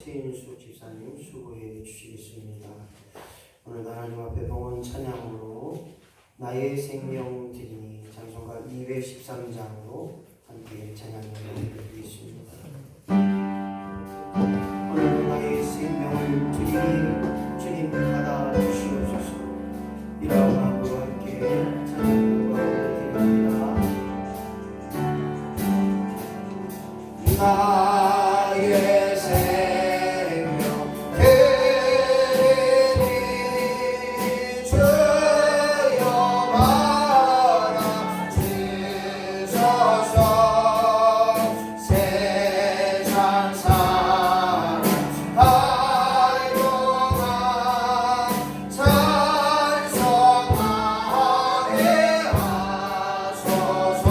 최인수 집사님 수고해 주시겠습니다. 오늘 하나님 앞에 봉헌 찬양으로 나의 생명 드리니 찬송가 213장으로 함께 찬양을 드리겠습니다. 오늘 나의 생명을 드리니 주님 받아 주시옵소서. 이런 마음으로 함께 찬양을 드립니다. 나의 생명 드리니 주여 받아 주소서. 세상 사람 달고나 찬송하게 하소서.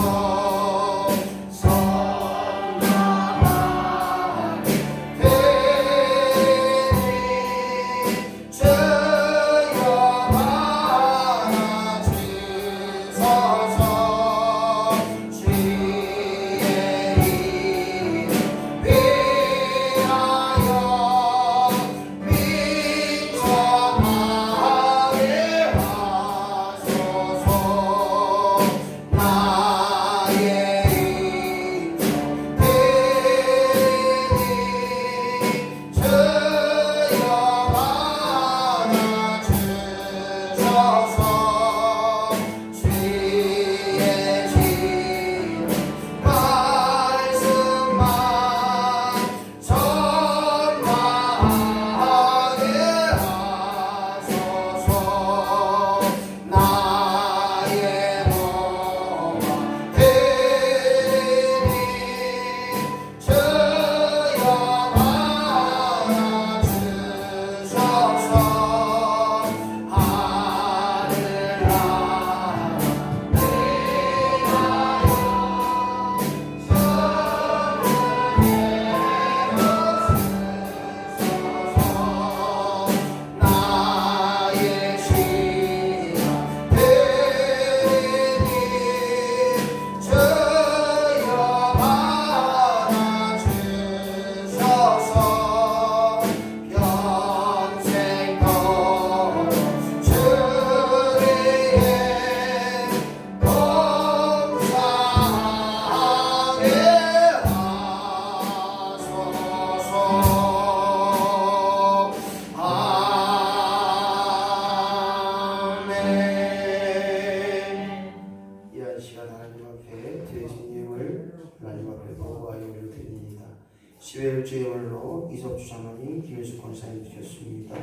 십일주예물로 이석주 장로님, 김일수 권사님 드렸습니다.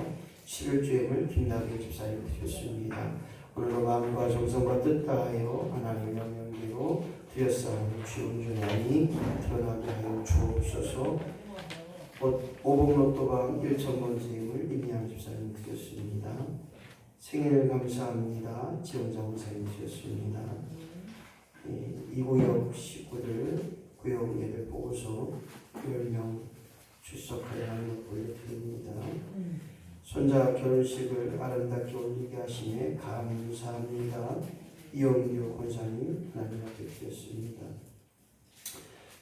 11주예물 김나길 집사님 드렸습니다. 오늘도 마음과 정성과 뜻 다하여 하나님의 명령대로 드렸사오니 주의 온전하니 드러나게 하여 주옵소서. 오복로또방 1,000번째 예물 임양 집사님 드렸습니다. 생일 감사합니다. 지원자 권사님 드렸습니다. 이 구역 식구들 구역 예배 보고서 10명 출석하여 하는 것 올려드립니다. 손자 결혼식을 아름답게 올리게 하시네 감사합니다. 이영규 권사님 하나님 앞에 드렸습니다.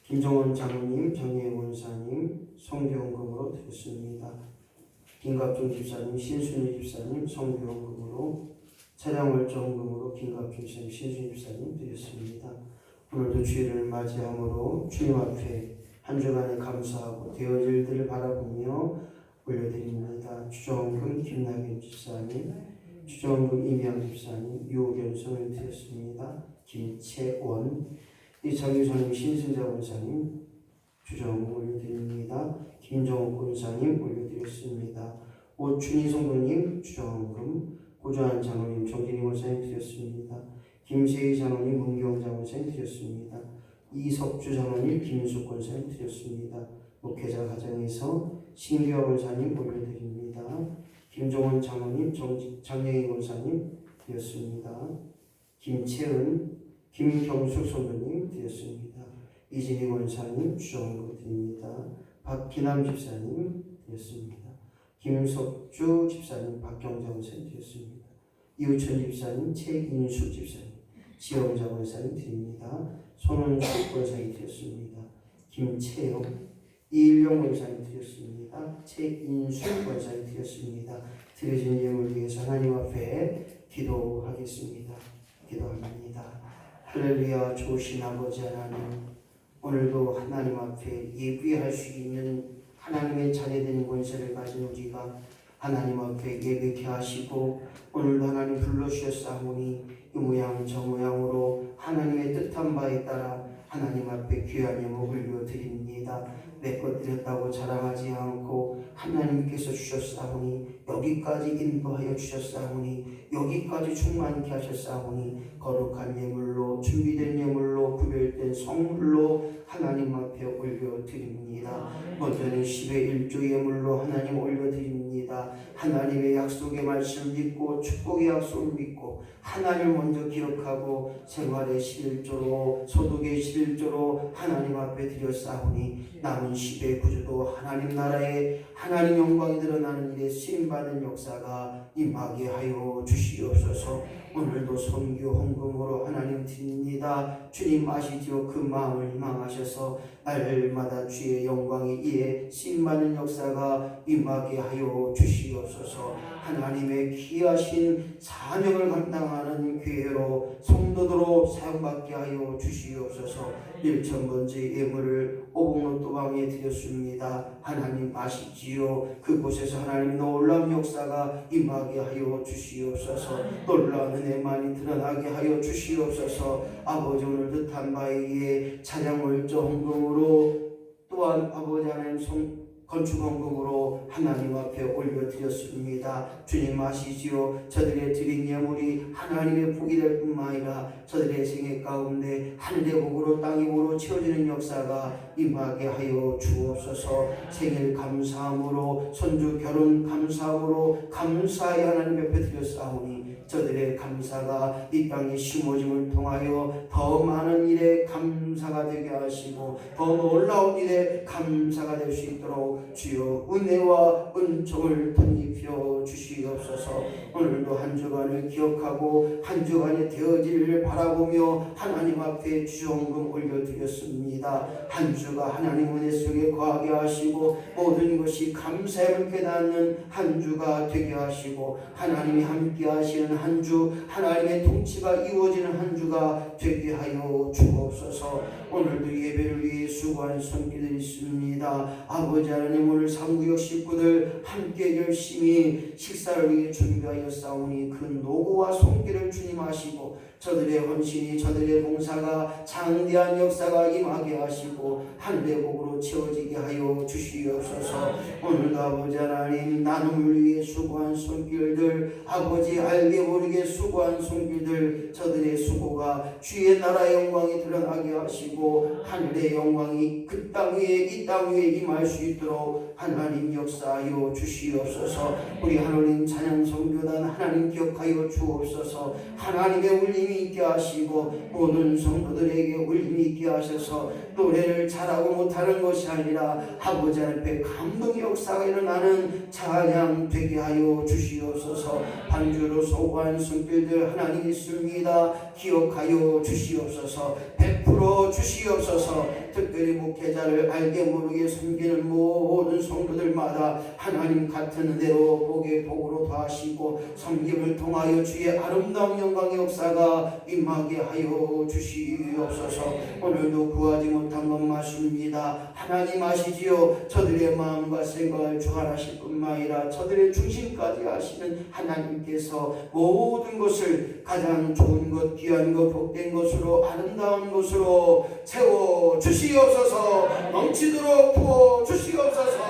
김정원 장로님, 정혜영 권사님 성교원금으로 드렸습니다. 김갑중 집사님, 신순희 집사님 성교원금으로 차량월정금으로 김갑중 집사님, 신순희 집사님 드렸습니다. 오늘도 주일을 맞이함으로 주님 앞에 한 주간에 감사하고 되어질 일들을 바라보며 올려드립니다. 추정금 김나균 집사님, 추정금 임양 집사님, 유호견 성을 드렸습니다. 김채원, 이창규사님, 신승자 권사님 추정금 올려드립니다. 김정욱 권사님 올려드렸습니다. 오춘희 성도님 추정금, 고조한 장로님, 정진희 권사님 드렸습니다. 김세희 장로님, 문경 장로님 드렸습니다. 이석주 장로님, 김인숙 권사님 드렸습니다. 목회자 가정에서 신규화 권사님 올려드립니다. 김종원 장로님, 장영희 권사님 드렸습니다. 김채은, 김경숙 성도님 드렸습니다. 이진희 권사님 주정금 드립니다. 박기남 집사님 드렸습니다. 김석주 집사님, 박경자 권사님 드렸습니다. 이우천 집사님, 최인수 집사님, 지영자 권사님 드립니다. 손원수 권사님 드렸습니다. 김채영, 이일용 권사님 드렸습니다. 최인수 권사님 드렸습니다. 드려진 예물 위해서 하나님 앞에 기도하겠습니다. 기도합니다. 할렐루야. 좋으신 아버지 하나님, 오늘도 하나님 앞에 예배할 수 있는 하나님의 자녀된 권세를 가진 우리가 하나님 앞에 예배케 하시고 오늘도 하나님 불러주셨사오니 이 모양 저 모양으로 하나님의 뜻한 바에 따라 하나님 앞에 귀한 예물을 올려드립니다. 내 것 드렸다고 자랑하지 않고 하나님께서 주셨사오니 여기까지 인도하여 주셨사오니 여기까지 충만케 하셨사오니 거룩한 예물로 준비된 예물로 구별된 성물로 하나님 앞에 올려드립니다. 먼저는 10의 1조 예물로 하나님 올려드립니다. 하나님의 약속의 말씀을 믿고 축복의 약속을 믿고 하나님을 먼저 기억하고 생활의 11조로 소득의 11조로 하나님 앞에 드렸사오니 남은 10의 9조도 하나님 나라에 하나님 영광이 드러나는 일에 쓰임받는 역사가 임하게 하여 주시옵소서. 오늘도 선교 헌금으로 하나님 드립니다. 주님 아시지요? 그 마음을 희망하셔서 날마다 주의 영광이 이에 쓰임받는 역사가 임하게 하여 주시옵소서. 하나님의 귀하신 사명을 감당하는 교회로 성도들로 사용받게 하여 주시옵소서. 1,000번째 예물을 오봉로또방에 드렸습니다. 하나님 아시지요? 그곳에서 하나님 놀라운 역사가 임하게 하여 주시옵소서. 놀라운 은혜만이 드러나게 하여 주시옵소서. 아버지 오늘 뜻한 바에 의해 찬양월조 헌금으로 또한 아버지 하나님 건축 헌금으로 하나님 앞에 올려드렸습니다. 주님 아시지요? 저들의 드린 예물이 하나님의 복이 될 뿐만 아니라 저들의 생애 가운데 하늘의 복으로 땅의 복으로 채워지는 역사가 임하게 하여 주옵소서. 생일 감사함으로 손주 결혼 감사함으로 감사의 하나님 옆에 드렸사오니 저들의 감사가 이 땅에 심어짐을 통하여 더 많은 일에 감사가 되게 하시고 더 놀라운 일에 감사가 될 수 있도록 주여 은혜와 은총을 덧입혀 주시옵소서. 오늘도 한 주간을 기억하고 한 주간의 되어지를 바라보며 하나님 앞에 주정금 올려드렸습니다. 한 주가 하나님 은혜 속에 거하게 하시고 모든 것이 감사함을 깨닫는 한 주가 되게 하시고 하나님이 함께 하시는 한 주, 하나님의 통치가 이루어지는 한 주가 되게 하여 주옵소서. 오늘도 예배를 위해 수고한 손길들이 있습니다. 아버지 하나님 오늘 3구역 식구들 함께 열심히 식사를 위해 준비하였사오니 그 노고와 손길을 주님 하시고 저들의 헌신이 저들의 봉사가 장대한 역사가 임하게 하시고 하늘의 복으로 채워지게 하여 주시옵소서. 오늘도 아버지 하나님 나눔을 위해 수고한 손길들 아버지 알게 모르게 수고한 손길들 저들의 수고가 주의 나라의 영광이 드러나게 하시고 하늘의 영광이 그 땅 위에 이 땅 위에 임할 수 있도록 하나님 역사하여 주시옵소서. 우리 하나님 찬양 성교단 하나님 기억하여 주옵소서. 하나님의 울림이 있게 하시고 모든 성도들에게 울림이 있게 하셔서 노래를 잘하고 못하는 것이 아니라 아버지 앞에 감동의 역사가 일어나는 찬양 되게 하여 주시옵소서. 반주로 소고한 손길들 하나님 있습니다. 기억하여 주시옵소서. 베풀어 주시옵소서. 특별히 목회자를 알게 모르게 섬기는 모든 성도들마다 하나님 같은 은혜로 복의 복으로 더하시고 섬김을 통하여 주의 아름다운 영광의 역사가 임하게 하여 주시옵소서. 오늘도 구하지 못한 것 맞습니다. 하나님 아시지요? 저들의 마음과 생각을 주관하실 뿐만 아니라 저들의 중심까지 하시는 하나님께서 모든 것을 가장 좋은 것, 귀한 것, 복된 것으로 아름다운 것으로 채워 주시옵소서. 넘치도록 부어 주시옵소서.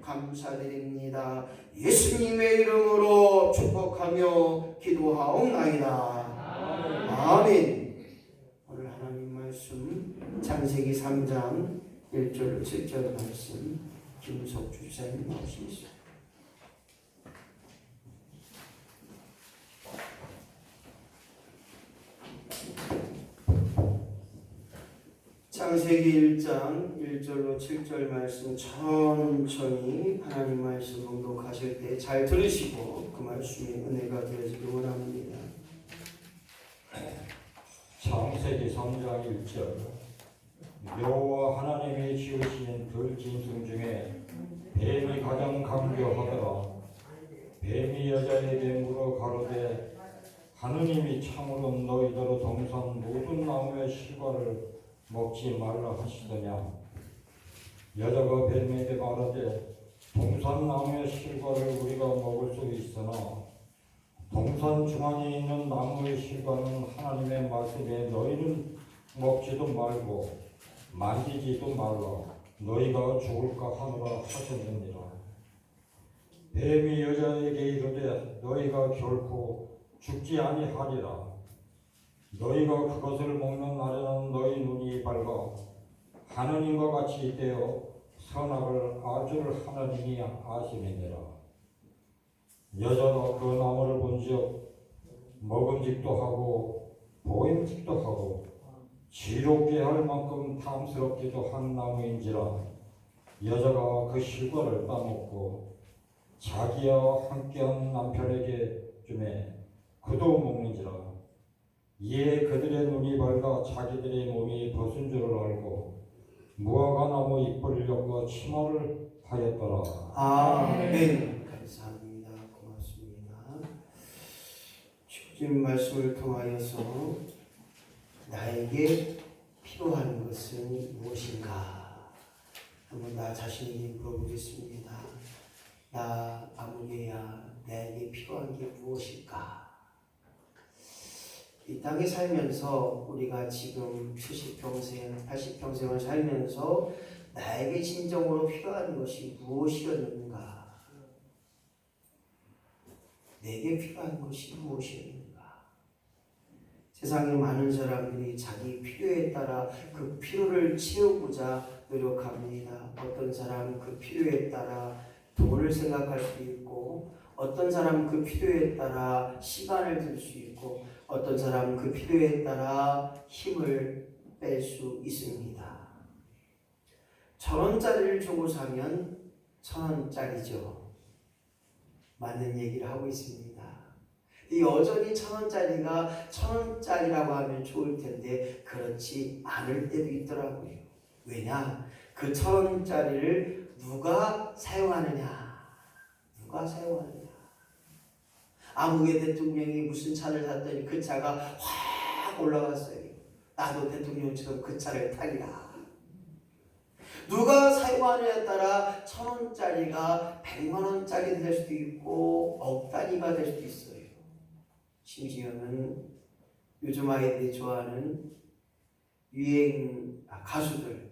감사드립니다. 예수님의 이름으로 축복하며 기도하옵나이다. 아멘. 오늘 하나님 말씀 창세기 3장 1절 7절 말씀 김석주 집사님 나오시겠습니다. 창세기 1장 1절로 7절 말씀 천천히 하나님 말씀 공독하실 때 잘 들으시고 그 말씀이 은혜가 되어지길 원합니다. 창세기 3장 1절 여호와 하나님이 지으신 들짐승 중에 뱀이 가장 강교하더라. 뱀이 여자에게 물어 가로되 하느님이 참으로 너희더러 동산 모든 나무의 실과를 먹지 말라 하시더냐. 여자가 뱀에게 말하되 동산 나무의 실과를 우리가 먹을 수 있으나 동산 중앙에 있는 나무의 실과는 하나님의 말씀에 너희는 먹지도 말고 만지지도 말라. 너희가 죽을까 하노라 하셨느니라. 뱀이 여자에게 이르되 너희가 결코 죽지 아니하리라. 너희가 그것을 먹는 날에는 너희 눈이 밝아 하느님과 같이 되어 선악을 알줄 하나님이 아심이니라. 여자가 그 나무를 본즉 먹음직도 하고 보임직도 하고 지롭게 할 만큼 탐스럽기도 한 나무인지라. 여자가 그 실과를 따먹고 자기와 함께한 남편에게 주매 그도 먹는지라. 이에 그들의 눈이 밝아 자기들의 몸이 벗은 줄을 알고 무화과 나무 잎을 엮어 치마를 하였더라. 아멘. 감사합니다. 고맙습니다. 주님 말씀을 통하여서 나에게 필요한 것은 무엇인가? 한번 나 자신에게 물어보겠습니다. 나 아무개야, 나에게 필요한 게 무엇일까? 이 땅에 살면서 우리가 지금 70평생, 80평생을 살면서 나에게 진정으로 필요한 것이 무엇이었는가? 내게 필요한 것이 무엇이었는가? 세상에 많은 사람들이 자기 필요에 따라 그 필요를 채우고자 노력합니다. 어떤 사람은 그 필요에 따라 돈을 생각할 수 있고, 어떤 사람은 그 필요에 따라 시간을 들 수 있고, 어떤 사람은 그 필요에 따라 힘을 뺄 수 있습니다. 1,000원짜리를 주고 사면 1,000원짜리죠. 맞는 얘기를 하고 있습니다. 여전히 1,000원짜리가 1,000원짜리라고 하면 좋을 텐데 그렇지 않을 때도 있더라고요. 왜냐? 그 1,000원짜리를 누가 사용하느냐? 누가 사용하느냐? 아무개 대통령이 무슨 차를 샀더니 그 차가 확 올라갔어요. 나도 대통령처럼 그 차를 타리라. 누가 사용하느냐에 따라 1,000원짜리가 100만원짜리 될 수도 있고 억 단위가 될 수도 있어요. 심지어는 요즘 아이들이 좋아하는 유행 가수들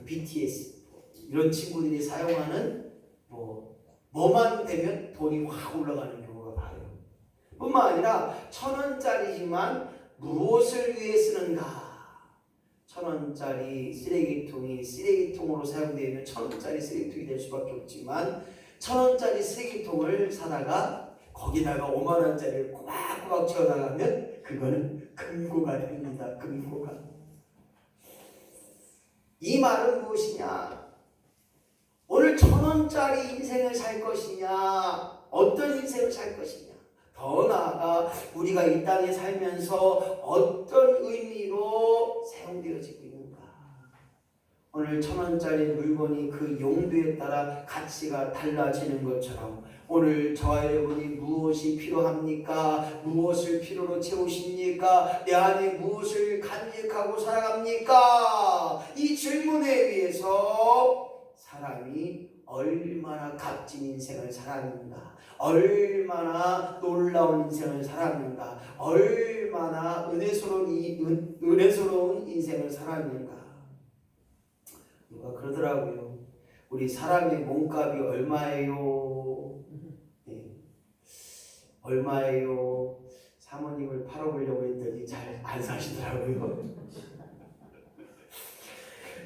BTS 이런 친구들이 사용하는 뭐만 되면 돈이 확 올라가는 경우가 많아요. 뿐만 아니라 1,000원짜리지만 무엇을 위해 쓰는가? 1,000원짜리 쓰레기통이 쓰레기통으로 사용되면 1,000원짜리 쓰레기통이 될 수밖에 없지만 1,000원짜리 쓰레기통을 사다가 거기다가 5만원짜리를 꼬박꼬박 채워나가면 그거는 금고가 됩니다. 금고가. 이 말은 무엇이냐? 오늘 1,000원짜리 인생을 살 것이냐? 어떤 인생을 살 것이냐? 더 나아가 우리가 이 땅에 살면서 어떤 의미로 사용되어지고 있는가? 오늘 1,000원짜리 물건이 그 용도에 따라 가치가 달라지는 것처럼 오늘 저와 여러분이 무엇이 필요합니까? 무엇을 필요로 채우십니까? 내 안에 무엇을 간직하고 살아갑니까? 이 질문에 의해서 사람이 얼마나 값진 인생을 살았는가? 얼마나 놀라운 인생을 살았는가? 얼마나 은혜스러운 인생을 살았는가? 누가 그러더라고요. 우리 사람의 몸값이 얼마예요? 네. 얼마예요? 사모님을 팔아보려고 했더니 잘 안 사시더라고요.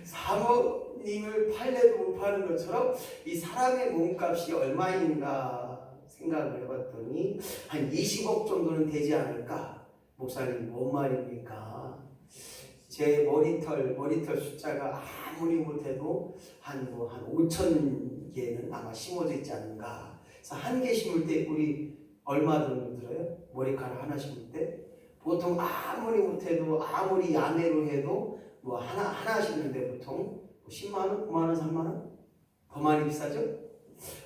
사모님을 팔려도 못 파는 것처럼 이 사람의 몸값이 얼마인가 생각을 해봤더니 한 20억 정도는 되지 않을까? 목사님 뭔 말입니까? 제 머리털 숫자가 아무리 못해도 한 5천 개는 아마 심어져 있지 않는가. 그래서 한 개 심을 때 우리 얼마 정도 들어요? 머리카락 하나 심을 때? 보통 아무리 못해도 아무리 야매로 해도 뭐 하나 심는데 보통 10만 원, 9만 원, 3만 원? 더 많이 비싸죠?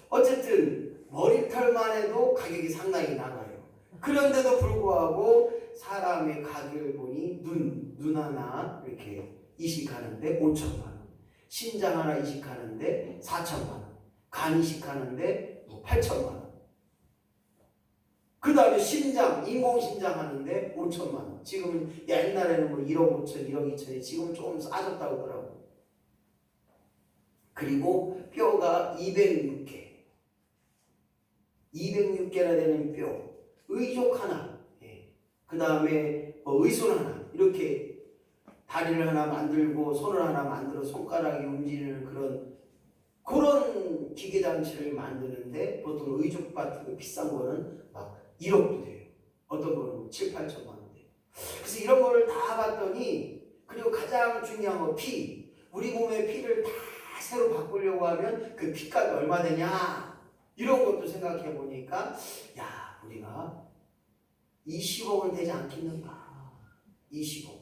어쨌든 머리털만 해도 가격이 상당히 나가요. 그런데도 불구하고 사람의 가격을 보니 눈 하나 이렇게 이식하는데 5천만 원, 심장 하나 이식하는데 4천만 원, 간 이식하는데 8천만 원. 그 다음에 심장, 인공심장 하는데 5천만 원. 지금은 옛날에는 뭐 1억 5천, 1억 2천이 지금은 조금 싸졌다고 하더라고요. 그리고 뼈가 206개. 206개나 되는 뼈. 의족 하나. 그 다음에 의손 하나. 이렇게 다리를 하나 만들고 손을 하나 만들어 손가락이 움직이는 그런 기계장치를 만드는데 보통 의족 같은 거 비싼 거는 막 1억도 돼요. 어떤 거는 7, 8천만 원 돼요. 그래서 이런 거를 다 봤더니 그리고 가장 중요한 거 피. 우리 몸의 피를 다 새로 바꾸려고 하면 그 피값이 얼마 되냐 이런 것도 생각해 보니까 야 우리가 20억은 되지 않겠는가 20억.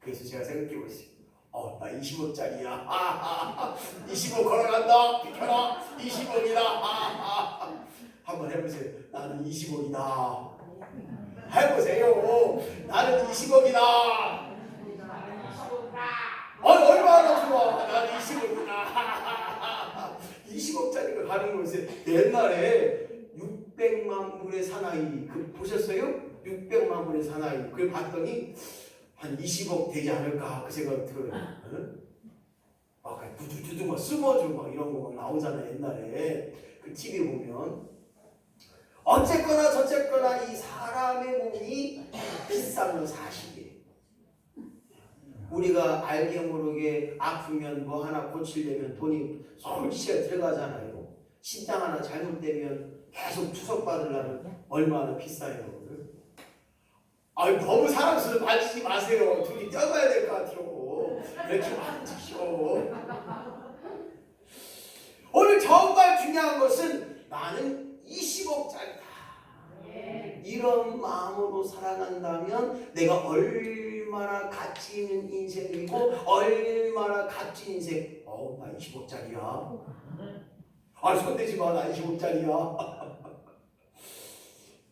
그래서 제가 생각해 보겠습니다. 나 20억짜리야. 20억 걸어간다. 비켜라. 20억이다. 한번 해보세요. 나는 20억이다. 해보세요. 나는 20억이다. 얼마나 좋아. 나는 20억이다. 20억짜리가 가는 곳에 옛날에 600만 불의 사나이 그 보셨어요? 600만 불의 사나이 그걸 봤더니 한 20억 되지 않을까 그 생각 들어요. 응? 막 두두두두 막 스머주 막 이런 거 막 나오잖아 옛날에 그 TV 보면. 어쨌거나 저쨌거나 이 사람의 몸이 비싼 건 사실이에요. 우리가 알게 모르게 아프면 뭐 하나 고치려면 돈이 솔직히 들어가잖아요. 심장 하나 잘못되면 계속 투석 받으려면 얼마나 비싸요. 너무 사랑스러워 만지지 마세요. 둘이 떼어가야 될 것 같아요. 이렇게 만지시오. 오늘 정말 중요한 것은 나는 20억짜리다. 이런 마음으로 살아간다면 내가 얼마나 가치 있는 인생이고 얼마나 값진 인생. 나 20억짜리야. 손대지 마. 나 20억짜리야.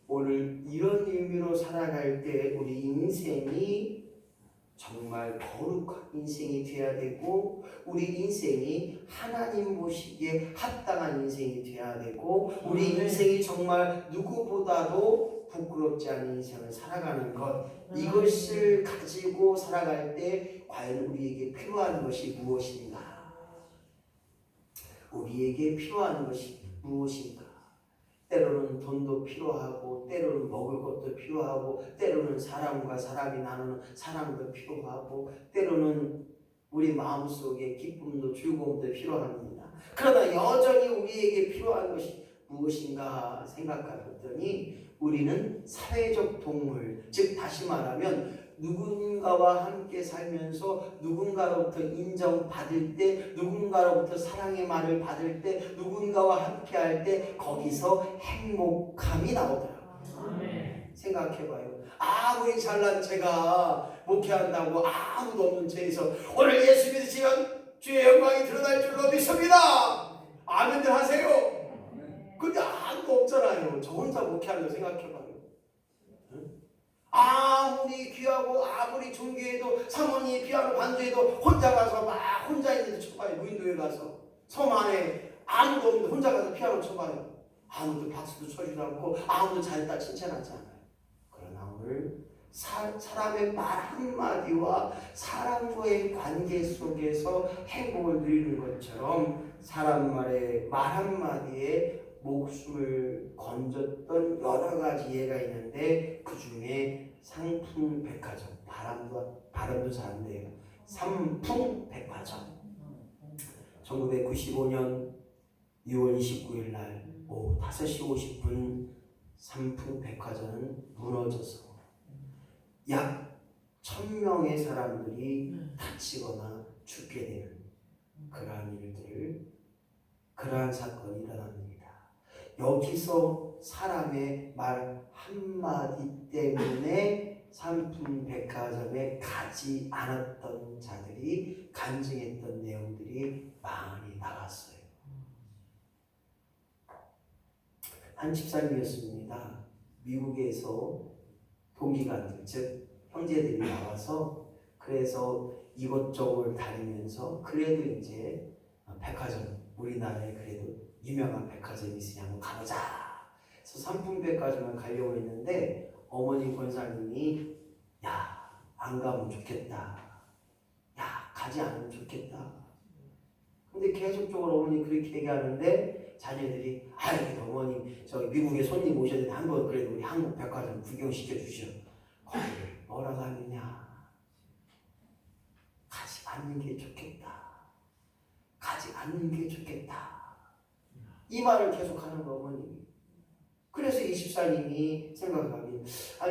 오늘 이런 의미로 살아갈 때 우리 인생이 정말 거룩한 인생이 되어야 되고 우리 인생이 하나님 보시기에 합당한 인생이 되어야 되고 우리 인생이 정말 누구보다도 부끄럽지 않은 인생을 살아가는 것 이것을 가지고 살아갈 때 과연 우리에게 필요한 것이 무엇인가? 우리에게 필요한 것이 무엇인가? 때로는 돈도 필요하고 때로는 먹을 것도 필요하고 때로는 사람과 사람이 나누는 사랑도 필요하고 때로는 우리 마음속에 기쁨도 즐거움도 필요합니다. 그러나 여전히 우리에게 필요한 것이 무엇인가 생각해봤더니 우리는 사회적 동물, 즉 다시 말하면 누군가와 함께 살면서 누군가로부터 인정받을 때 누군가로부터 사랑의 말을 받을 때 누군가와 함께 할 때 거기서 행복함이 나오더라고요. 생각해봐요. 아무리 잘난 제가 목회한다고 아무도 없는 채에서 오늘 예수 믿으시면 주의 영광이 드러날 줄로 믿습니다. 아멘들 하세요. 근데 아무도 없잖아요. 저 혼자 목회한다고 생각해봐요. 아무리 귀하고 아무리 존귀해도 사모님 피아노 반주해도 혼자 가서 막 혼자 있는데 쳐봐요. 무인도에 가서 섬 안에 아무도 없는데 혼자 가서 피아노 쳐봐요. 아무도 박수도 쳐주지 않고 아무도 잘했다 칭찬하지 않아요. 그러나 오늘 사람의 말 한마디와 사람과의 관계 속에서 행복을 누리는 것처럼 사람 말의 말 한마디에 목숨을 건졌던 여러 가지 예가 있는데 그 중에 상품백화점 발음도 잘 안 돼요. 삼풍백화점 1995년 6월 29일 날 오후 5시 50분 삼풍백화점은 무너져서 약 1000명의 사람들이 다치거나 죽게 되는 그러한 사건이 일어납니다. 여기서 사람의 말 한마디 때문에 상품백화점에 가지 않았던 자들이 간증했던 내용들이 많이 나왔어요. 한 집사님이었습니다. 미국에서 동기간들, 즉 형제들이 나와서 그래서 이것저것 다니면서 그래도 이제 백화점, 우리나라에 그래도 유명한 백화점이 있으니 한번 가보자. 그래서 상품백화점을 가려고 했는데 어머니 권사님이 안 가면 좋겠다. 가지 않으면 좋겠다. 근데 계속적으로 어머니 그렇게 얘기하는데 자녀들이 어머님 저기 미국에 손님 오셨는데 한번 그래도 우리 한국 백화점 구경시켜 주시오. 거기를 뭐라 가느냐. 가지 않는 게 좋겠다. 가지 않는 게 좋겠다. 이 말을 계속하는 거 어머님이. 그래서 이 집사님이 생각하기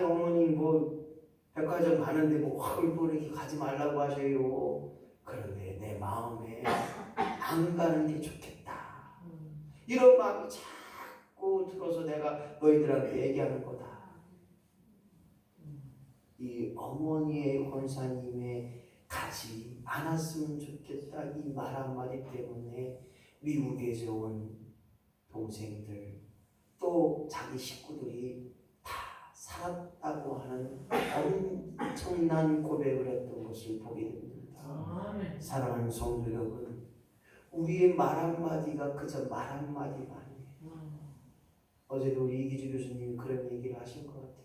어머님 백화점 가는데 또 이렇게 가지 말라고 하세요. 그런데 내 마음에 안 가는 게 좋겠다. 이런 마음이 자꾸 들어서 내가 너희들한테 얘기하는 거다. 이 어머니의 권사님의 가지 않았으면 좋겠다 이 말 한마디 때문에 미국에서 온 동생들 또 자기 식구들이 다 살았다고 하는 엄청난 고백을 했던 것을 보게 됩니다. 사랑하는 성도 여러분, 우리의 말 한마디가 그저 말 한마디가 아니에요. 어제도 우리 이기주 교수님이 그런 얘기를 하신 것 같아요.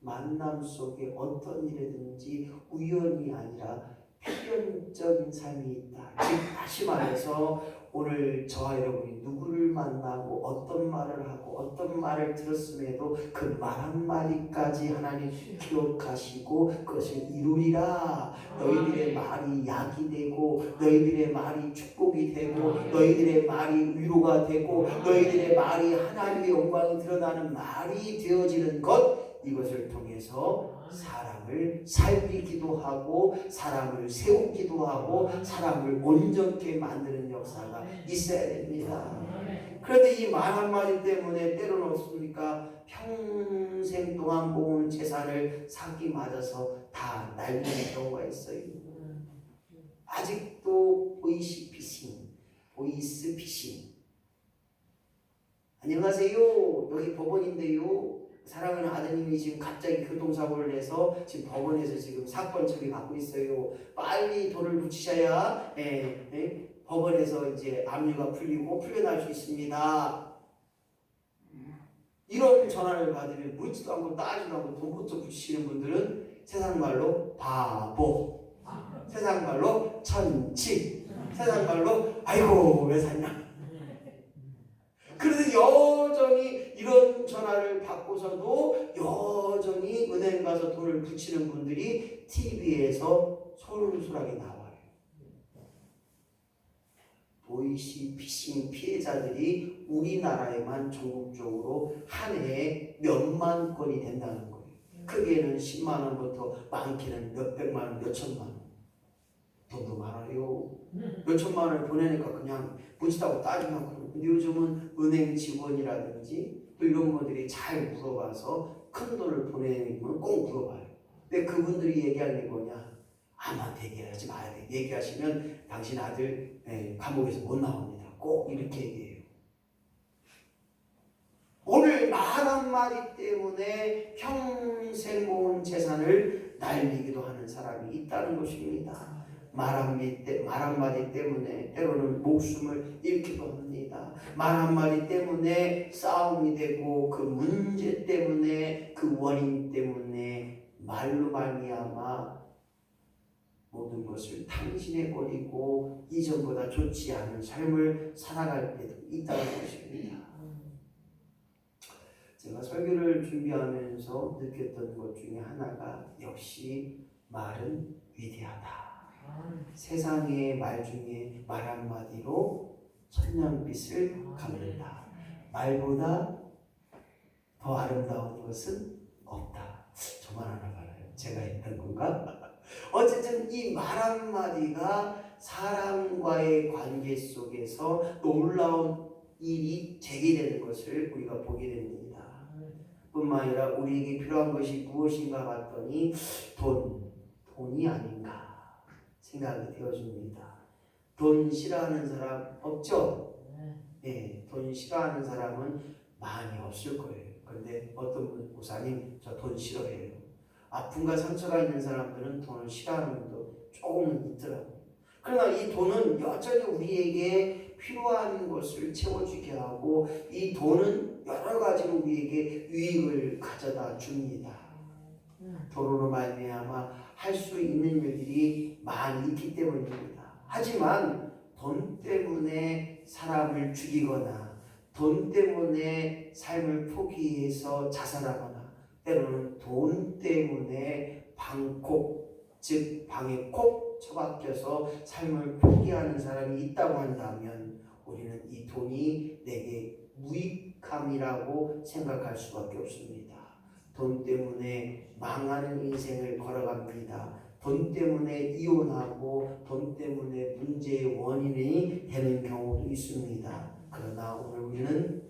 만남 속에 어떤 일이든지 우연이 아니라 필연적인 삶이 있다. 즉 다시 말해서 오늘 저와 여러분이 누구를 만나고 어떤 말을 하고 어떤 말을 들었음에도 그 말 한마디까지 하나님 기억하시고 그것을 이루리라. 너희들의 말이 약이 되고 너희들의 말이 축복이 되고 너희들의 말이 위로가 되고 너희들의 말이 하나님의 영광이 드러나는 말이 되어지는 것, 이것을 통해서 사람을 살리기도 하고 사람을 세우기도 하고 사람을 온전케 만드는 역사가 있어야 됩니다. 그런데 이 말 한마디 때문에 때로는 어떻습니까? 평생 동안 모은 재산을 사기 맞아서 다 날리는 경우가 있어요. 아직도 보이스피싱. 안녕하세요. 여기 법원인데요. 사랑하는 아드님이 지금 갑자기 교통사고를 해서 지금 법원에서 지금 사건 처리 받고 있어요. 빨리 돈을 붙이셔야 법원에서 이제 압류가 풀리고 풀려날 수 있습니다. 이런 전화를 받으면 묻지도 않고 따지도 않고 돈부터 붙이시는 분들은 세상 말로 바보, 세상 말로 천치, 세상 말로 아이고 왜 샀냐. 그런데 여전히 이런 전화를 받고서도 여전히 은행 가서 돈을 붙이는 분들이 TV에서 솔솔하게 나와요. 보이스피싱 피해자들이 우리나라에만 전국적으로 한 해에 몇만 건이 된다는 거예요. 크게는 10만 원부터 많게는 몇백만 원, 몇천만 원. 돈도 많아요. 몇천만 원을 보내니까 그냥 붙이다고 따지면 그러고. 근데 요즘은 은행 직원이라든지 또 이런 분들이 잘 물어봐서 큰 돈을 보내면 꼭 물어봐요. 근데 그분들이 얘기하는 게 뭐냐? 아무한테 얘기하지 마야 돼. 얘기하시면 당신 아들 감옥에서 못 나옵니다. 꼭 이렇게 얘기해요. 오늘 말 한마디 때문에 평생 모은 재산을 날리기도 하는 사람이 있다는 것입니다. 말 한마디 때문에 때로는 목숨을 잃기도 합니다. 말 한마디 때문에 싸움이 되고 그 문제 때문에 그 원인 때문에 말로 말미암아 모든 것을 탕진해버리고 이전보다 좋지 않은 삶을 살아갈 때도 있다는 것입니다. 제가 설교를 준비하면서 느꼈던 것 중에 하나가 역시 말은 위대하다. 세상의 말 중에 말 한마디로 천년빛을 갚는다. 말보다 더 아름다운 것은 없다. 저만 알아봐요. 제가 했던 건가? 어쨌든 이 말 한마디가 사람과의 관계 속에서 놀라운 일이 제기되는 것을 우리가 보게 됩니다. 뿐만 아니라 우리에게 필요한 것이 무엇인가 봤더니 돈이 아닌가 생각이 되어집니다. 돈 싫어하는 사람 없죠? 네, 돈 싫어하는 사람은 많이 없을 거예요. 그런데 어떤 분, 목사님 저 돈 싫어해요. 아픔과 상처가 있는 사람들은 돈을 싫어하는 분도 조금은 있더라고요. 그러나 이 돈은 여전히 우리에게 필요한 것을 채워주게 하고 이 돈은 여러 가지로 우리에게 유익을 가져다 줍니다. 돈으로 말미암아 할 수 있는 일들이 많이 있기 때문입니다. 하지만 돈 때문에 사람을 죽이거나 돈 때문에 삶을 포기해서 자살하거나 때로는 돈 때문에 즉 방에 콕 처박혀서 삶을 포기하는 사람이 있다고 한다면 우리는 이 돈이 내게 무익함이라고 생각할 수밖에 없습니다. 돈 때문에 망하는 인생을 걸어갑니다. 돈 때문에 이혼하고 돈 때문에 문제의 원인이 되는 경우도 있습니다. 그러나 오늘 우리는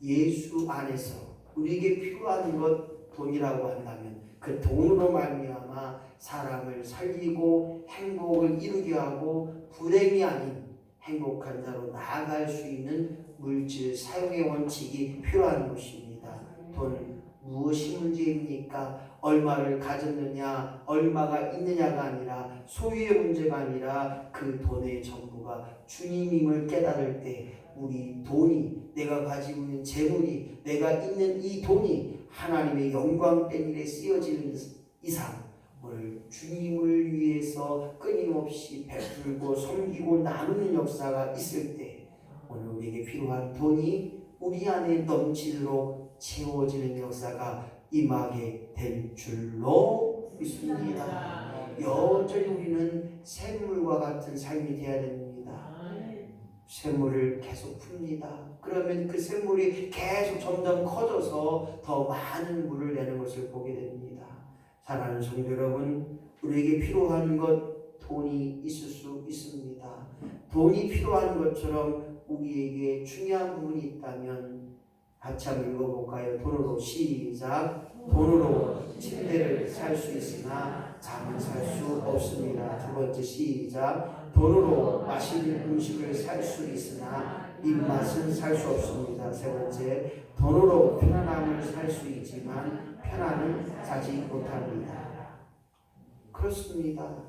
예수 안에서 우리에게 필요한 것 돈이라고 한다면 그 돈으로 말미암아 사람을 살리고 행복을 이루게 하고 불행이 아닌 행복한 자로 나아갈 수 있는 물질 사용의 원칙이 필요한 것입니다. 돈 무엇이 문제입니까? 얼마를 가졌느냐, 얼마가 있느냐가 아니라 소유의 문제가 아니라 그 돈의 전부가 주님임을 깨달을 때 우리 돈이 내가 가지고 있는 재물이 내가 있는 이 돈이 하나님의 영광된 일에 쓰여지는 이상 오늘 주님을 위해서 끊임없이 베풀고 섬기고 나누는 역사가 있을 때 오늘 우리에게 필요한 돈이 우리 안에 넘치도록 채워지는 역사가 임하게 될 줄로 믿습니다. 여전히 우리는 샘물과 같은 삶이 되어야 됩니다. 샘물을 계속 풉니다. 그러면 그 샘물이 계속 점점 커져서 더 많은 물을 내는 것을 보게 됩니다. 사랑하는 성도 여러분, 우리에게 필요한 것 돈이 있을 수 있습니다. 돈이 필요한 것처럼 우리에게 중요한 부분이 있다면 같이 한번 읽어볼까요? 돈으로 시작. 돈으로 침대를 살 수 있으나 잠은 살 수 없습니다. 두 번째 시작. 돈으로 맛있는 음식을 살 수 있으나 입맛은 살 수 없습니다. 세 번째, 돈으로 편안함을 살 수 있지만 편안은 사지 못합니다. 그렇습니다.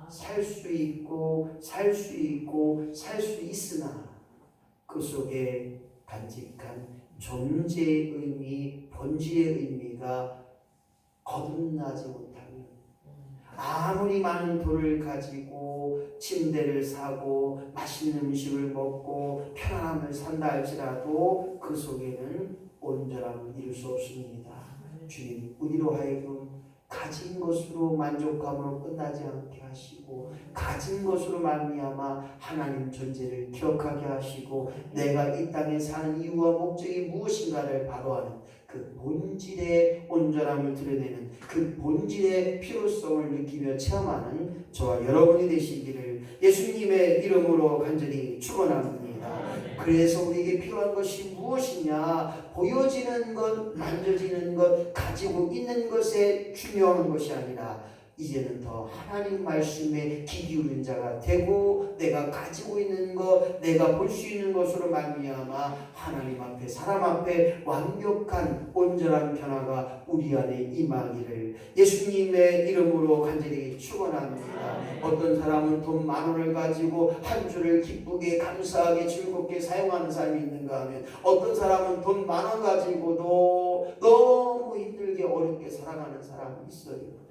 살 수 있고 살 수 있으나 그 속에 간직한 존재의 의미, 본질의 의미가 거듭나지 못하면 아무리 많은 돈을 가지고 침대를 사고 맛있는 음식을 먹고 편안함을 산다 할지라도 그 속에는 온전함을 이룰 수 없습니다. 주님, 우리로 하여금 가진 것으로 만족함으로 끝나지 않게 하시고 가진 것으로 말미암아 하나님 존재를 기억하게 하시고 내가 이 땅에 사는 이유와 목적이 무엇인가를 바로하는 그 본질의 온전함을 드러내는 그 본질의 필요성을 느끼며 체험하는 저와 여러분이 되시기를 예수님의 이름으로 간절히 축원합니다. 그래서 우리에게 필요한 것이 무엇이냐? 보여지는 것, 만져지는 것, 가지고 있는 것에 중요한 것이 아니라 이제는 더 하나님 말씀에 귀 기울인 자가 되고 내가 가지고 있는 것, 내가 볼 수 있는 것으로 말미암아 하나님 앞에 사람 앞에 완벽한 온전한 변화가 우리 안에 임하기를 예수님의 이름으로 간절히 축원합니다. 어떤 사람은 돈 10,000원을 가지고 한 주를 기쁘게 감사하게 즐겁게 사용하는 사람이 있는가 하면 어떤 사람은 돈 10,000원 가지고도 너무 힘들게 어렵게 살아가는 사람이 있어요.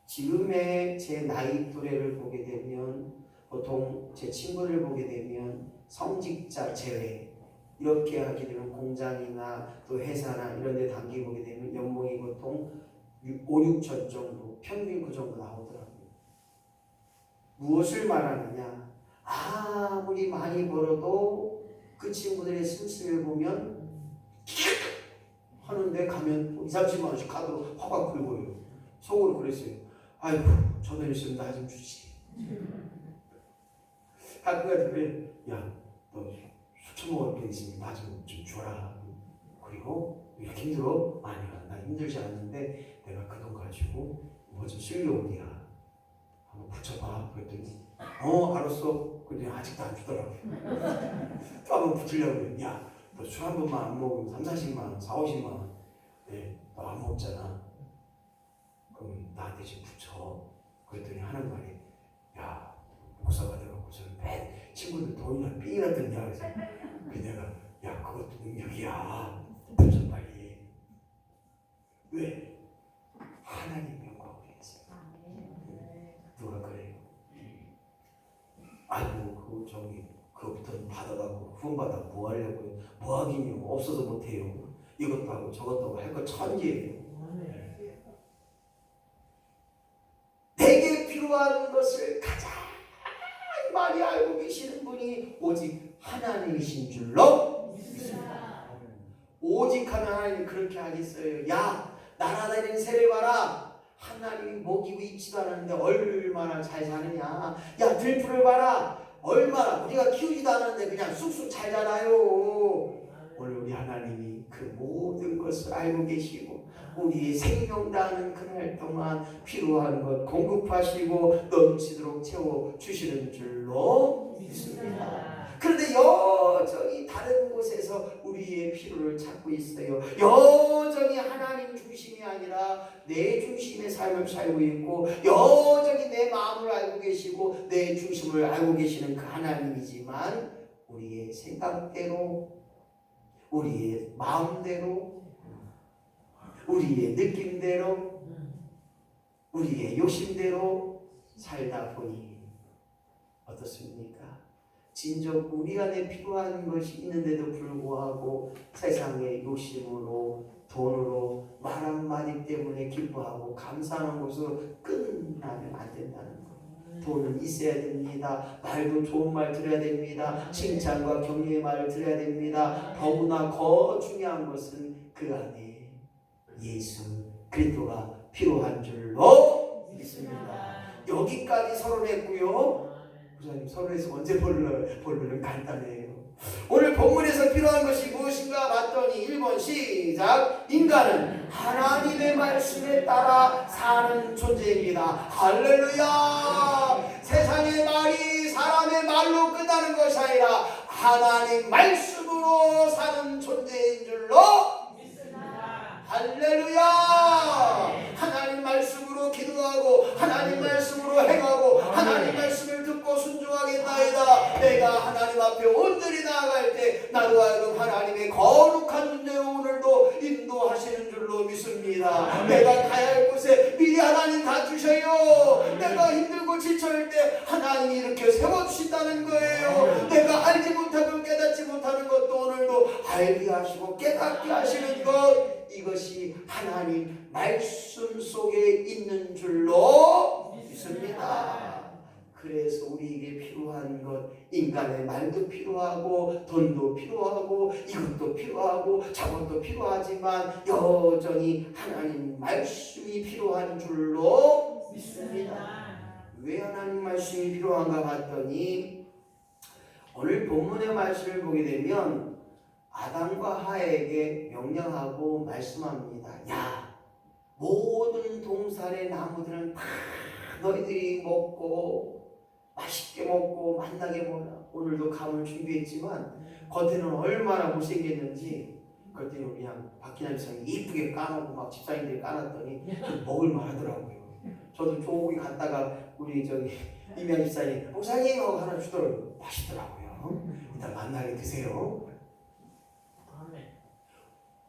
지금의 제 나이 또래를 보게 되면 보통 제 친구를 보게 되면 성직자 제외 이렇게 하게 되면 공장이나 또 회사나 이런 데 단계 보게 되면 연봉이 보통 5-6천 정도 평균 그 정도 나오더라고요. 무엇을 말하느냐? 아무리 많이 벌어도 그 친구들의 심심을 보면 하는데 가면 2-30만 원씩 카드로 확 긁어요. 속으로 그랬어요. 아이고 저 돈 있으면 나 좀 주지. 가끔가다 그래. 야 있으면 나 좀 줘라. 그리고 이렇게 힘들어? 아니야, 나 힘들지 않는데 내가 그 돈 가지고 뭐 좀 쓰려고 이야. 한번 붙여봐. 그랬더니 알았어. 근데 아직도 안 주더라고. 또 한번 붙이려고 그래. 야, 너 술 한 번만 안 먹으면 3, 40만 원, 4, 50만 원. 네, 너 안 먹잖아. 그럼 나한테 지금 붙여. 그랬더니 하는 말이, 야, 목사가 돼갖고서는 맨 친구들 돈이나 삥이나 뜯냐. 그래서 그 내가, 야, 그것도 능력이야. 붙여 빨리. 왜? 하나님 영광을 위해서. 누가 그래요? 아이고, 그거부터 받아가고 후원받아 뭐 하려고요? 뭐 하긴요? 없어서 못해요. 이것도 하고 저것도 하고 할 거 천지예요. 내게 필요한 것을 가장 많이 알고 계시는 분이 오직 하나님이신 줄로 믿습니다. 오직 하나님이 그렇게 하겠어요. 야, 날아다니는 새를 봐라. 하나님이 먹이고 있지도 않았는데 얼마나 잘 사느냐. 야, 들풀을 봐라. 얼마나 우리가 키우지도 않았는데 그냥 쑥쑥 잘 자라요. 오늘 우리 하나님이 그 모든 것을 알고 계시고 우리의 생명 다하는 그날 동안 필요한 것 공급하시고 넘치도록 채워주시는 줄로 믿습니다. 그런데 여전히 다른 곳에서 우리의 필요를 찾고 있어요. 여전히 하나님 중심이 아니라 내 중심의 삶을 살고 있고 여전히 내 마음을 알고 계시고 내 중심을 알고 계시는 그 하나님이지만 우리의 생각대로 우리의 마음대로 우리의 느낌대로 우리의 욕심대로 살다 보니 어떻습니까? 진정 우리 안에 필요한 것이 있는데도 불구하고 세상의 욕심으로 돈으로 말 한마디 때문에 기뻐하고 감사하는 것으로 끝나면 안 된다는 거예요. 돈은 있어야 됩니다. 말도 좋은 말 들어야 됩니다. 칭찬과 격려의 말을 들어야 됩니다. 더구나 더 중요한 것은 그 안에 예수 그리스도가 필요한 줄로 믿습니다. 여기까지 서론했고요. 부장님 서론에서 언제 본론은 간단해요. 오늘 본문에서 필요한 것이 무엇인가 봤더니 1번 시작. 인간은 하나님의 말씀에 따라 사는 존재입니다. 할렐루야. 세상의 말이 사람의 말로 끝나는 것이 아니라 하나님 말씀으로 사는 존재인 줄로 할렐루야. 하나님 말씀으로 기도하고 하나님 말씀으로 행하고 하나님 말씀을 듣고 순종하겠나이다. 내가 하나님 앞에 온전히 나아갈 때 나로 하여금 하나님의 거룩한 존재로 오늘도 인도하시는 줄로 믿습니다. 내가 가야 할 곳에 미리 하나님 가주셔요. 내가 힘들고 지쳐올 때 하나님이 이렇게 세워주신다는 거예요. 내가 알지 못하고 깨닫지 못하는 것도 오늘도 알게 하시고 깨닫게 하시는 것, 이것이 하나님 말씀 속에 있는 줄로 믿습니다. 그래서 우리에게 필요한 것, 인간의 말도 필요하고 돈도 필요하고 이것도 필요하고 저것도 필요하지만 여전히 하나님 말씀이 필요한 줄로 믿습니다. 왜 하나님 말씀이 필요한가 봤더니 오늘 본문의 말씀을 보게 되면 아담과 하에게 명령하고 말씀합니다. 야, 모든 동산의 나무들은 다 너희들이 먹고 맛있게 먹고 만나게 먹어라. 오늘도 감을 준비했지만 겉에는 얼마나 못생겼는지 그랬더니 우리 그냥 박기남 집사님이 이쁘게 까놓고 막 집사님들이 까놨더니 먹을만 하더라고요. 저도 저기 갔다가 우리 이명 집사님 목사님 하고 하나 주더라고요. 맛있더라고요. 일단 만나게 드세요.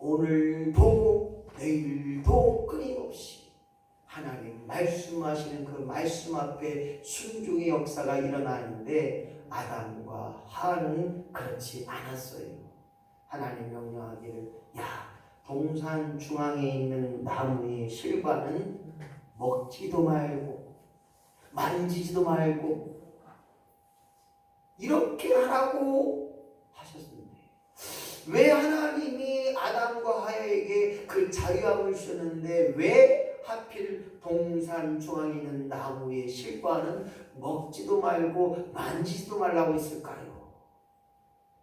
오늘도 내일도 끊임없이 하나님 말씀하시는 그 말씀 앞에 순종의 역사가 일어나는데 아담과 하와는 그렇지 않았어요. 하나님 명령하기를 야, 동산 중앙에 있는 나무의 실과는 먹지도 말고 만지지도 말고 이렇게 하라고 하셨습니다. 왜 하나님이 아담과 하와에게 그 자유함을 주셨는데 왜 하필 동산 중앙에 있는 나무의 실과는 먹지도 말고 만지지도 말라고 했을까요?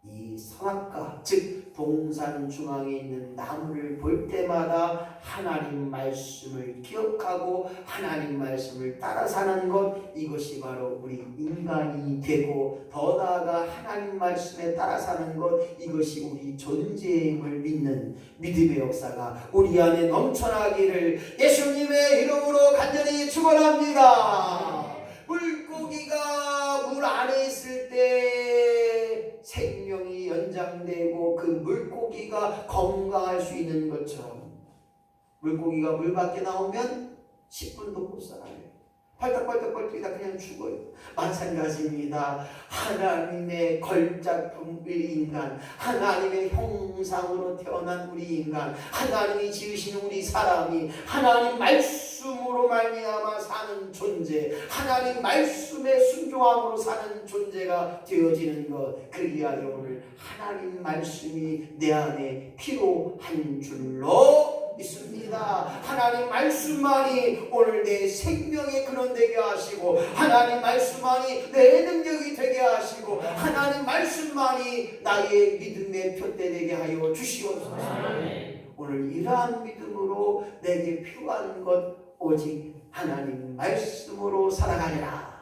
이 선악과 즉 동산 중앙에 있는 나무를 볼 때마다 하나님 말씀을 기억하고 하나님 말씀을 따라 사는 것, 이것이 바로 우리 인간이 되고 더 나아가 하나님 말씀에 따라 사는 것, 이것이 우리 존재임을 믿는 믿음의 역사가 우리 안에 넘쳐나기를 예수님의 이름으로 간절히 축원합니다. 물고기가 물 안에 있을 때 생명이 연장되고 그 물고기가 건강할 수 있는 것처럼, 물고기가 물 밖에 나오면 10분도 못 살아요. 팔딱팔딱 뛰다 그냥 죽어요. 마찬가지입니다. 하나님의 걸작품의 인간, 하나님의 형상으로 태어난 우리 인간, 하나님이 지으신 우리 사람이 하나님 말씀으로 말미암아 사는 존재, 하나님 말씀에 순종함으로 사는 존재가 되어지는 것, 그리하여 오늘 하나님 말씀이 내 안에 필요한 줄로 믿습니다. 하나님 말씀만이 오늘 내 생명의 근원 되게 하시고, 하나님 말씀만이 내 능력이 되게 하시고, 하나님 말씀만이 나의 믿음의 표대 되게 하여 주시옵소서. 오늘 이러한 믿음으로 내게 필요한 것 오직 하나님 말씀으로 살아가리라.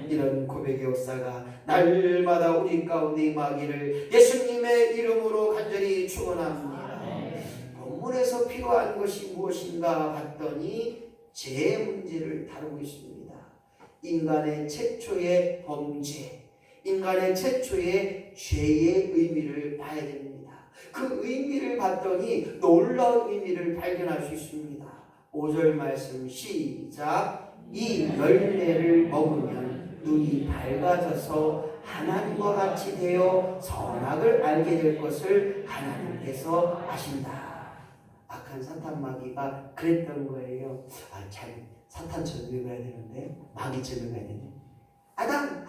이런 고백의 역사가 날마다 우리 가운데 임하기를 예수님의 이름으로 간절히 축원합니다. 본문에서 필요한 것이 무엇인가 봤더니 죄 문제를 다루고 있습니다. 인간의 최초의 범죄, 인간의 최초의 죄의 의미를 봐야 됩니다. 그 의미를 봤더니 놀라운 의미를 발견할 수 있습니다. 5절 말씀 시작. 이 열매를 먹으면 눈이 밝아져서 하나님과 같이 되어 선악을 알게 될 것을 하나님께서 아신다. 악한 사탄 마귀가 그랬던 거예요. 잘 사탄처럼 읽어야 되는데 마귀처럼 읽어야 되네. 아담,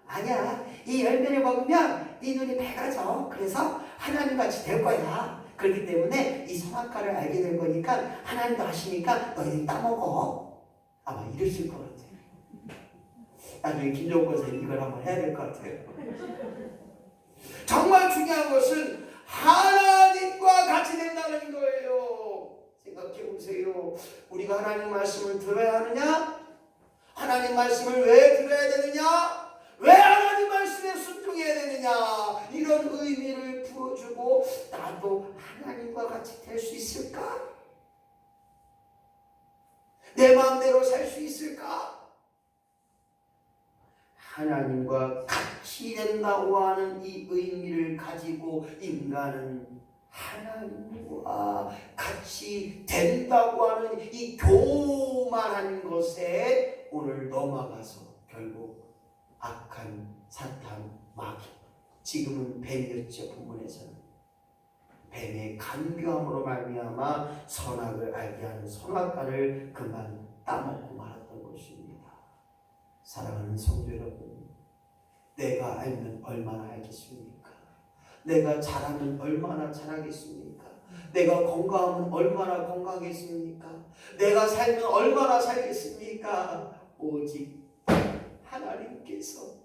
아니야. 이 열매를 먹으면 네 눈이 밝아져. 그래서 하나님같이 될 거야. 그렇기 때문에 이 선악과를 알게 될 거니까 하나님도 아시니까 너희들이 따먹어. 아마 이러실 것 같아요. 나중에 김종국 선생님 이걸 한번 해야 될 것 같아요. 정말 중요한 것은 하나님과 같이 된다는 거예요. 생각해 보세요. 우리가 하나님 말씀을 들어야 하느냐? 하나님 말씀을 왜 들어야 되느냐? 왜 하나님 말씀에 순종해야 되느냐? 이런 의미를 풀어주고 나도 하나님과 같이 될 수 있을까? 내 마음대로 살 수 있을까? 하나님과 같이 된다고 하는 이 의미를 가지고 인간은 하나님과 같이 된다고 하는 이 교만한 것에 오늘 넘어가서 결국 악한 사탄 마귀, 지금은 뱀이었죠. 본문에서는 뱀의 간교함으로 말미암아 선악을 알게 하는 선악과를 그만 따먹고 말았던 것입니다. 사랑하는 성도 여러분, 내가 알면 얼마나 알겠습니까? 내가 잘하면 얼마나 잘하겠습니까? 내가 건강하면 얼마나 건강하겠습니까? 내가 살면 얼마나 살겠습니까? 오직 하나님께서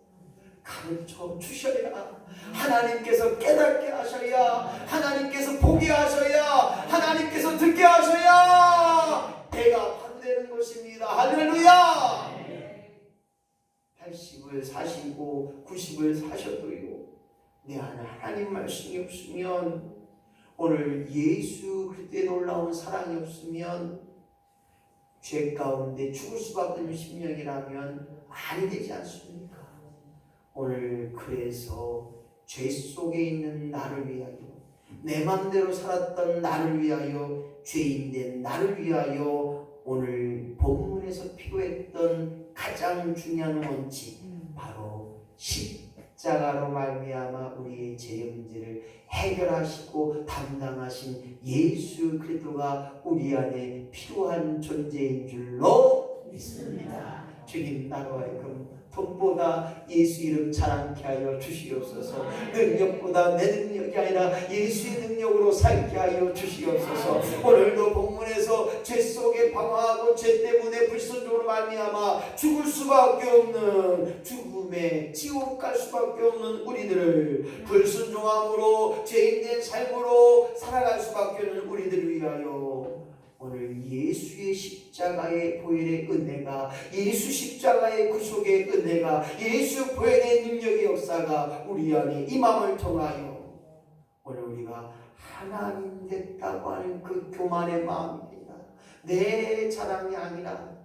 가르쳐 주셔야, 하나님께서 깨닫게 하셔야, 하나님께서 보게 하셔야, 하나님께서 듣게 하셔야 내가 바로 되는 것입니다. 할렐루야! 80을 사시고 90을 사셔도요, 내 안에 하나님 말씀이 없으면, 오늘 예수 그리스도의 놀라운 사랑이 없으면, 죄 가운데 죽을 수밖에 없는 심령이라면 아니 되지 않습니까? 오늘 그래서 죄 속에 있는 나를 위하여, 내 맘대로 살았던 나를 위하여, 죄인된 나를 위하여 오늘 본문에서 필요했던 가장 중요한 원칙, 바로 십자가로 말미암아 우리의 죄 문제를 해결하시고 담당하신 예수 그리스도가 우리 안에 필요한 존재인 줄로 믿습니다. 주님, 나로 하여금 돈보다 예수 이름 자랑케 하여 주시옵소서. 능력보다 내 능력이 아니라 예수의 능력으로 살게 하여 주시옵소서. 오늘도 본문에서 죄 속에 방황하고 죄 때문에 불순종으로 말미암아 죽을 수밖에 없는 죽음의 지옥 갈 수밖에 없는 우리들을 불순종함으로 죄인된 삶으로 살아갈 수밖에 없는 우리들을 위하여 오늘 예수의 십자가의 보혈의 은혜가, 예수 십자가의 구속의 은혜가, 예수 보혈의 능력의 역사가 우리 안에 임함을 통하여 오늘 우리가 하나님 됐다고 하는 그 교만의 마음입니다. 내 자랑이 아니라